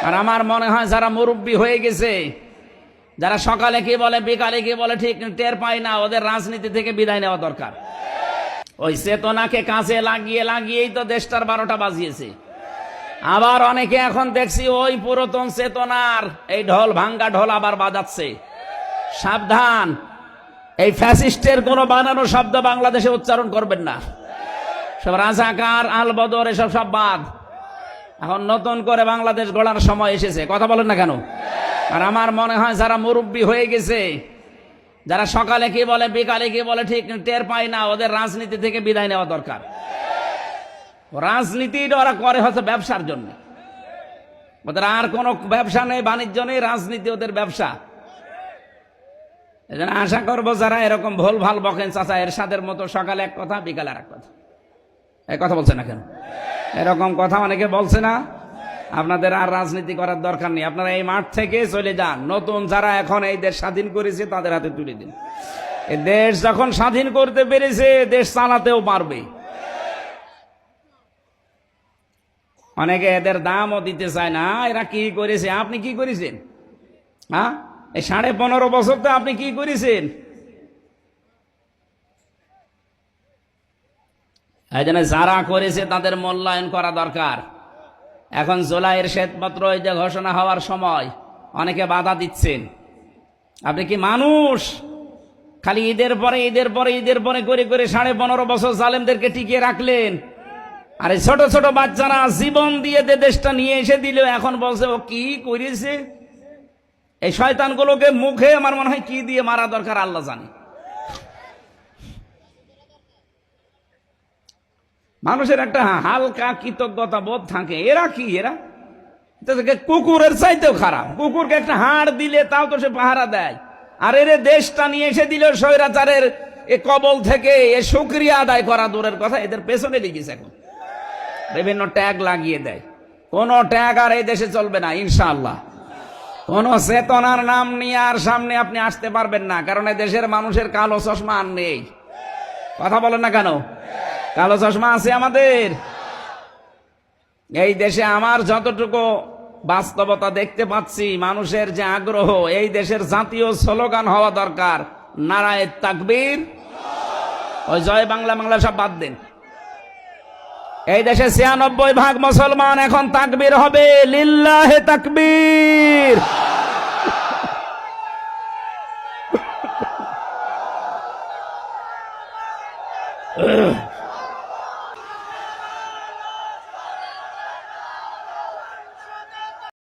আর আমার মনে হয় যারা মুরব্বী হয়ে গেছে, যারা সকালে কি বলে বিকালে কি বলে ঠিক টের পায় না, ওদের রাজনীতি থেকে বিদায় নেওয়া দরকার। ওই চেতনাকে কাজে লাগিয়েই তো দেশটার 12টা বাজিয়েছে। আবার অনেকে এখন দেখছি ওই পুরাতন চেতনার এই ঢোল, ভাঙ্গা ঢোল আবার বাজাচ্ছে। সাবধান, এই ফ্যাসিস্টের কোন বানানো শব্দ বাংলাদেশে উচ্চারণ করবেন না। সব রাজাকার, আল বদর এসব সব বাদ। এখন নতুন করে বাংলাদেশ গড়ার সময় এসেছে। কথা বলেন না কেন? আর আমার মনে হয় যারা মুরব্বী হয়ে গেছে, যারা সকালে কি বলে বিকালে কি বলে ঠিক টের পায় না, ওদের রাজনীতি থেকে বিদায় নেওয়া দরকার। রাজনীতিটা ওরা করে হচ্ছে ব্যবসার জন্য। ওদের আর কোনো ব্যবসা নেই, বাণিজ্য নেই, রাজনীতি ওদের ব্যবসা। এই জন্য আশা করবো যারা এরকম ভুল ভাল বকেন, চাচা এরশাদের মতো সকালে এক কথা বিকালে আর এক কথা, এই কথা বলছে না কেন? এরকম কথা অনেকে বলছে না। আপনাদের আর রাজনীতি করার দরকার নেই। আপনারা এই মাঠ থেকে চলে যান। নতুন যারা এখন এই দেশ স্বাধীন করেছে তাদের হাতে তুলে দিন। এই দেশ যখন স্বাধীন করতে পেরেছে, দেশ চালাতেও পারবে। অনেকে এদের দামও দিতে চায় না। এরা কি করেছে, আপনি কি করেছেন? হ্যাঁ, এই 15.5 বছর তো আপনি কি করেছেন? এই জন্য যারা করেছে তাদের মূল্যায়ন করা দরকার। এখন জুলাইয়ের শ্বেতপত্র এই যে ঘোষণা হওয়ার সময় অনেকে বাধা দিচ্ছেন। আপনি কি মানুষ? খালি ঈদের পরে করে 15.5 বছর জালেমদেরকে টিকিয়ে রাখলেন। আর এই ছোট ছোট বাচ্চারা জীবন দিয়ে দেশটা নিয়ে এসে দিল, এখন বলছে ও কি করেছে। এই শয়তানগুলোকে মুখে আমার মনে হয় কি দিয়ে মারা দরকার আল্লাহ জানে। মানুষের একটা হালকা কৃতজ্ঞতা বোধ থাকে। এরা কি, এরা কুকুরের চাইতেও খারাপ। কুকুরকে একটা হাড় দিলে তাও তো সে পাহারা দেয়। আর এর দেশটা নিয়ে এসে দিল স্বৈরাচারের এ কবল থেকে। এ শুকরিয়া আদায় করা দূরের কথা, এদের পেছনে লেগেছে। এখন বিভিন্ন ট্যাগ লাগিয়ে দেয়। কোন ট্যাগ আর এই দেশে চলবে না ইনশাআল্লাহ। কোন চেতনার নাম নিয়ে আর সামনে আপনি আসতে পারবেন না, কারণ এই দেশের মানুষের কালো চশমা আর নেই। কথা বলেন না কেন? কালো চশমা আছে আমাদের এই দেশে। আমার যতটুকু বাস্তবতা দেখতে পাচ্ছি, মানুষের যে আগ্রহ, এই দেশের জাতীয় স্লোগান হওয়া দরকার নারায়ে তাকবীর। ওই জয় বাংলা বাংলা সব বাদ দেন। এই দেশে 96% মুসলমান, এখন তাকবীর হবে লিল্লাহে তাকবীর।